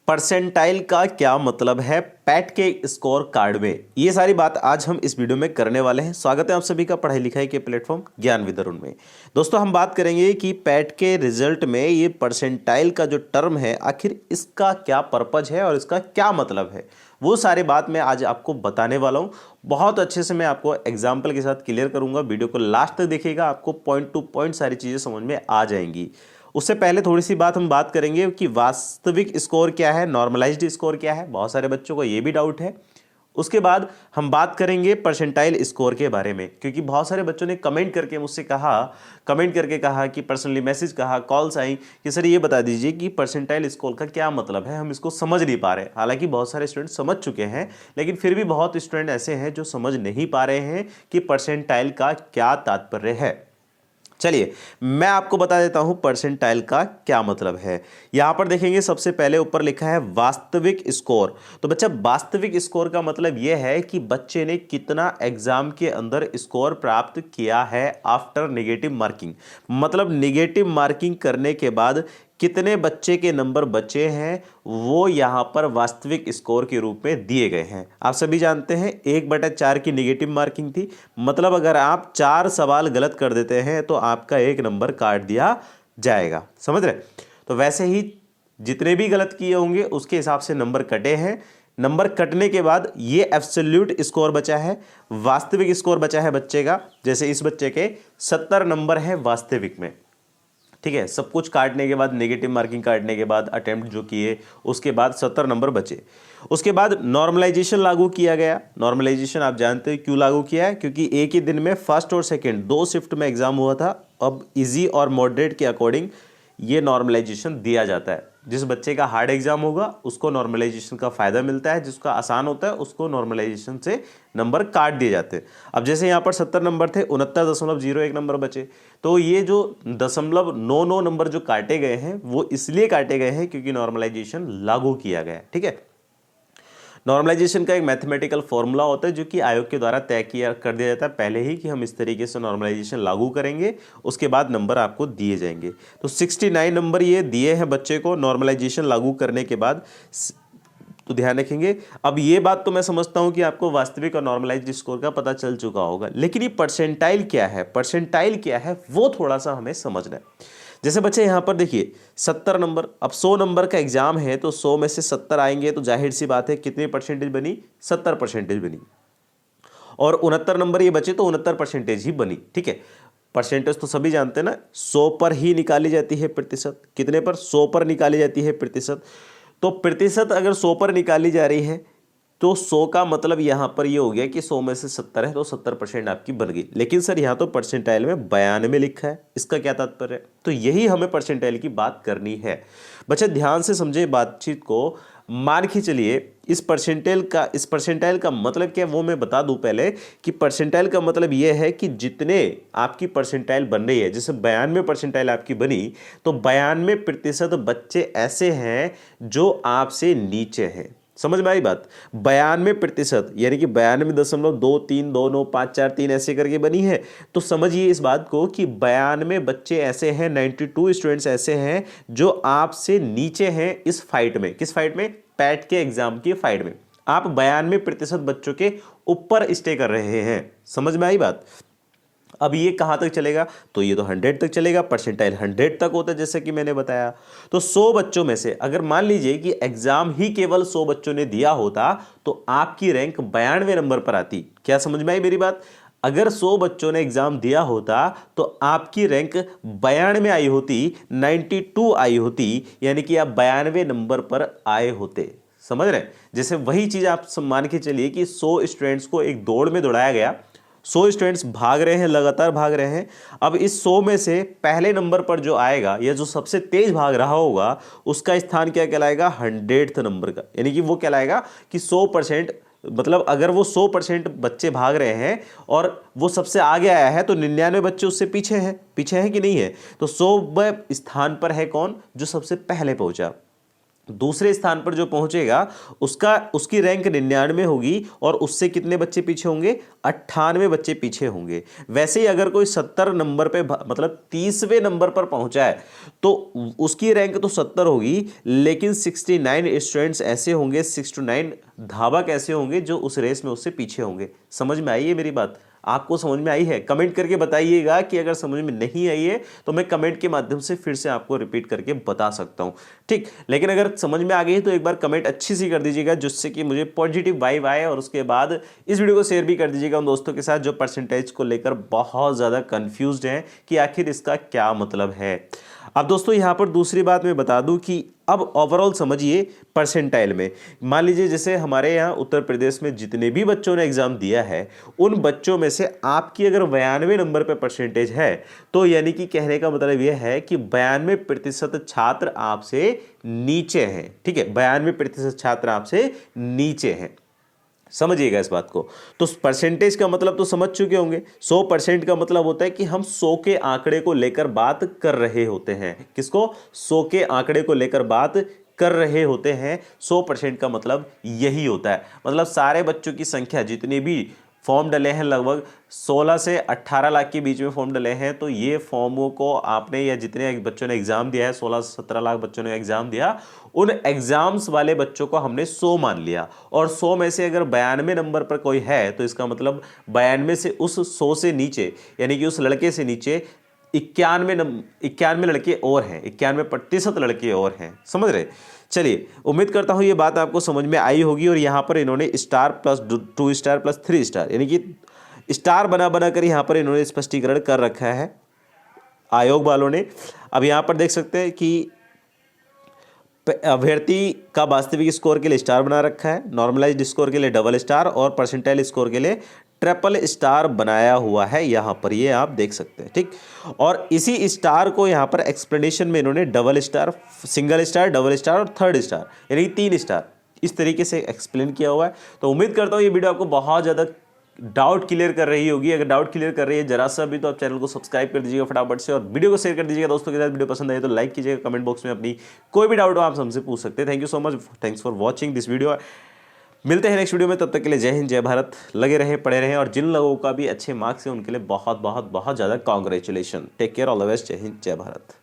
Percentile का क्या मतलब है पैट के स्कोर कार्ड में, ये सारी बात आज हम इस वीडियो में करने वाले हैं। स्वागत है आप सभी का पढ़ाई लिखाई के प्लेटफॉर्म ज्ञान विद अरुण में। दोस्तों हम बात करेंगे कि पैट के रिजल्ट में ये परसेंटाइल का जो टर्म है आखिर इसका क्या पर्पज है और इसका क्या मतलब है, वो सारी बात मैं आज आपको बताने वाला हूँ। बहुत अच्छे से मैं आपको एग्जाम्पल के साथ क्लियर करूंगा। वीडियो को लास्ट तक देखिएगा, आपको पॉइंट टू पॉइंट सारी चीज़ें समझ में आ जाएंगी। उससे पहले थोड़ी सी बात हम बात करेंगे कि वास्तविक स्कोर क्या है, नॉर्मलाइज्ड स्कोर क्या है, बहुत सारे बच्चों को ये भी डाउट है। उसके बाद हम बात करेंगे परसेंटाइल स्कोर के बारे में, क्योंकि बहुत सारे बच्चों ने कमेंट करके मुझसे कहा कि पर्सनली मैसेज कहा, कॉल्स आई कि सर ये बता दीजिए कि परसेंटाइल स्कोर का क्या मतलब है, हम इसको समझ नहीं पा रहे। हालांकि बहुत सारे स्टूडेंट समझ चुके हैं, लेकिन फिर भी बहुत स्टूडेंट ऐसे हैं जो समझ नहीं पा रहे हैं कि परसेंटाइल का क्या तात्पर्य है। चलिए मैं आपको बता देता हूं परसेंटाइल का क्या मतलब है। यहां पर देखेंगे सबसे पहले ऊपर लिखा है वास्तविक स्कोर। तो बच्चा वास्तविक स्कोर का मतलब यह है कि बच्चे ने कितना एग्जाम के अंदर स्कोर प्राप्त किया है आफ्टर नेगेटिव मार्किंग। मतलब नेगेटिव मार्किंग करने के बाद कितने बच्चे के नंबर बचे हैं वो यहाँ पर वास्तविक स्कोर के रूप में दिए गए हैं। आप सभी जानते हैं 1/4 की नेगेटिव मार्किंग थी। मतलब अगर आप 4 सवाल गलत कर देते हैं तो आपका 1 नंबर काट दिया जाएगा। समझ रहे? तो वैसे ही जितने भी गलत किए होंगे उसके हिसाब से नंबर कटे हैं। नंबर कटने के बाद ये एब्सोल्यूट स्कोर बचा है, वास्तविक स्कोर बचा है बच्चे का। जैसे इस बच्चे के 70 नंबर है वास्तविक में, ठीक है। सब कुछ काटने के बाद, नेगेटिव मार्किंग काटने के बाद, अटेम्प्ट जो किए उसके बाद 70 नंबर बचे। उसके बाद नॉर्मलाइजेशन लागू किया गया। नॉर्मलाइजेशन आप जानते हैं क्यों लागू किया है, क्योंकि एक ही दिन में फर्स्ट और सेकंड 2 शिफ्ट में एग्जाम हुआ था। अब इजी और मॉडरेट के अकॉर्डिंग ये नॉर्मलाइजेशन दिया जाता है। जिस बच्चे का हार्ड एग्जाम होगा उसको नॉर्मलाइजेशन का फायदा मिलता है, जिसका आसान होता है उसको नॉर्मलाइजेशन से नंबर काट दिए जाते हैं। अब जैसे यहाँ पर 70 नंबर थे, 69.01 नंबर बचे। तो ये जो 0.99 नंबर जो काटे गए हैं वो इसलिए काटे गए हैं क्योंकि नॉर्मलाइजेशन लागू किया गया है, ठीक है। नॉर्मलाइजेशन का एक मैथमेटिकल फॉर्मूला होता है जो कि आयोग के द्वारा तय किया कर दिया जाता है पहले ही, कि हम इस तरीके से नॉर्मलाइजेशन लागू करेंगे, उसके बाद नंबर आपको दिए जाएंगे। तो 69 नंबर ये दिए हैं बच्चे को नॉर्मलाइजेशन लागू करने के बाद। तो ध्यान रखेंगे। अब ये बात तो मैं समझता हूं कि आपको वास्तविक और नॉर्मलाइज्ड स्कोर का पता चल चुका होगा, लेकिन ये परसेंटाइल क्या है, परसेंटाइल क्या है वो थोड़ा सा हमें समझना है। जैसे बच्चे यहाँ पर देखिए 70 नंबर, अब 100 नंबर का एग्जाम है तो 100 में से 70 आएंगे तो जाहिर सी बात है कितनी परसेंटेज बनी, 70% बनी। और 69 नंबर ये बचे तो 69% ही बनी, ठीक है। परसेंटेज तो सभी जानते हैं ना, 100 पर ही निकाली जाती है प्रतिशत। कितने पर? 100 पर निकाली जाती है प्रतिशत। तो प्रतिशत अगर 100 पर निकाली जा रही है तो 100 का मतलब यहां पर ये हो गया कि 100 में से 70 है तो 70% आपकी बन गई। लेकिन सर यहां तो परसेंटाइल में 92 लिखा है, इसका क्या तात्पर्य है? तो यही हमें परसेंटाइल की बात करनी है। बच्चे ध्यान से समझे बातचीत को। मान के चलिए इस परसेंटाइल का मतलब क्या है वो मैं बता दूं पहले, कि परसेंटाइल का मतलब यह है कि जितने आपकी परसेंटाइल बन रही है, जैसे 92 परसेंटाइल आपकी बनी तो 92% बच्चे ऐसे हैं जो आपसे नीचे हैं। समझ में आई बात? 92% यानी कि 92.232954 ऐसे करके बनी है। तो समझिए इस बात को कि 92 बच्चे ऐसे हैं, 92 स्टूडेंट्स ऐसे हैं जो आपसे नीचे हैं इस फाइट में। किस फाइट में? पैट के एग्जाम की फाइट में। आप 92% बच्चों के ऊपर स्टे कर रहे हैं। समझ में आई बात? अब ये कहां तक चलेगा? तो ये तो 100 तक चलेगा। परसेंटाइल 100 तक होता है जैसे कि मैंने बताया। तो 100 बच्चों में से अगर मान लीजिए कि एग्जाम ही केवल 100 बच्चों ने दिया होता तो आपकी रैंक 92 नंबर पर आती। क्या समझ में आई मेरी बात? अगर 100 बच्चों ने एग्जाम दिया होता तो आपकी रैंक 92 आई होती, 92 आई होती, यानी कि आप 92 नंबर पर आए होते। समझ रहे? जैसे वही चीज आप मान के चलिए कि 100 स्टूडेंट्स को एक दौड़ में दौड़ाया गया, 100 स्टूडेंट्स भाग रहे हैं, लगातार भाग रहे हैं। अब इस 100 में से पहले नंबर पर जो आएगा या जो सबसे तेज भाग रहा होगा उसका स्थान क्या कहलाएगा? 100th नंबर का। यानी कि वो कहलाएगा कि 100%, मतलब अगर वो 100% बच्चे भाग रहे हैं और वो सबसे आगे आया है तो 99 बच्चे उससे पीछे हैं कि नहीं है? तो 100वें स्थान पर है कौन? जो सबसे पहले पहुंचा। दूसरे स्थान पर जो पहुंचेगा उसकी रैंक 99 होगी और उससे कितने बच्चे पीछे होंगे, 98 बच्चे पीछे होंगे। वैसे ही अगर कोई 70 नंबर पे मतलब 30वें नंबर पर पहुंचा है तो उसकी रैंक तो 70 होगी, लेकिन 69 स्टूडेंट्स ऐसे होंगे, 69 धावक ऐसे होंगे जो उस रेस में उससे पीछे होंगे। समझ में आई है मेरी बात? आपको समझ में आई है? कमेंट करके बताइएगा कि अगर समझ में नहीं आई है तो मैं कमेंट के माध्यम से फिर से आपको रिपीट करके बता सकता हूं, ठीक। लेकिन अगर समझ में आ गई है तो एक बार कमेंट अच्छी सी कर दीजिएगा जिससे कि मुझे पॉजिटिव वाइब आए, और उसके बाद इस वीडियो को शेयर भी कर दीजिएगा उन दोस्तों के साथ जो परसेंटेज को लेकर बहुत ज़्यादा कंफ्यूज्ड हैं कि आखिर इसका क्या मतलब है। अब दोस्तों यहाँ पर दूसरी बात मैं बता दूं कि अब ओवरऑल समझिए परसेंटाइल में, मान लीजिए जैसे हमारे यहाँ उत्तर प्रदेश में जितने भी बच्चों ने एग्जाम दिया है उन बच्चों में से आपकी अगर 92 नंबर पे परसेंटेज है तो यानी कि कहने का मतलब यह है कि 92% छात्र आपसे नीचे हैं, ठीक है, 92% छात्र आपसे नीचे हैं। समझिएगा इस बात को। तो परसेंटेज का मतलब तो समझ चुके होंगे। 100% का मतलब होता है कि हम 100 के आंकड़े को लेकर बात कर रहे होते हैं। किसको? 100 के आंकड़े को लेकर बात कर रहे होते हैं। 100% का मतलब यही होता है। मतलब सारे बच्चों की संख्या जितने भी फॉर्म डले हैं, लगभग 16 से 18 लाख के बीच में फॉर्म डले हैं, तो ये फॉर्मों को आपने या जितने बच्चों ने एग्जाम दिया है, 16 से 17 लाख बच्चों ने एग्जाम दिया, उन एग्जाम्स वाले बच्चों को हमने 100 मान लिया। और 100 में से अगर 92 नंबर पर कोई है तो इसका मतलब 92 से उस 100 से नीचे यानी कि उस लड़के से नीचे 91 लड़के और हैं, 91% लड़के और हैं। समझ रहे? चलिए, उम्मीद करता हूं ये बात आपको समझ में आई होगी। और यहाँ पर इन्होंने star plus 2 star plus 3 star यानी कि स्टार बना कर यहाँ पर इन्होंने स्पष्टीकरण कर रखा है आयोग वालों ने। अब यहाँ पर देख सकते हैं कि अभ्यर्थी का वास्तविक स्कोर के लिए स्टार बना रखा है, नॉर्मलाइज्ड स्कोर के लिए डबल स्टार और परसेंटाइल स्कोर के लिए ट्रिपल स्टार बनाया हुआ है। यहाँ पर ये आप देख सकते हैं, ठीक। और इसी स्टार को यहाँ पर एक्सप्लेनेशन में इन्होंने double star, single star, double star और थर्ड स्टार यानी 3 स्टार इस तरीके से एक्सप्लेन किया हुआ है। तो उम्मीद करता हूँ ये वीडियो आपको बहुत ज़्यादा डाउट क्लियर कर रही होगी। अगर डाउट क्लियर कर रही है जरा सा भी तो आप चैनल को सब्सक्राइब कर दीजिएगा फटाफट से और वीडियो को शेयर कर दीजिएगा दोस्तों के साथ। वीडियो पसंद आए तो लाइक कीजिएगा, कमेंट बॉक्स में अपनी कोई भी डाउट हो आप हमसे पूछ सकते हैं। Thank you so much, thanks for watching this video. मिलते हैं नेक्स्ट वीडियो में, तब तक के लिए जय हिंद जय भारत। लगे रहें, पढ़े रहें, और जिन लोगों का भी अच्छे मार्क्स हैं उनके लिए बहुत बहुत बहुत ज़्यादा congratulation. Take care, all the best, Jai Hind जय भारत।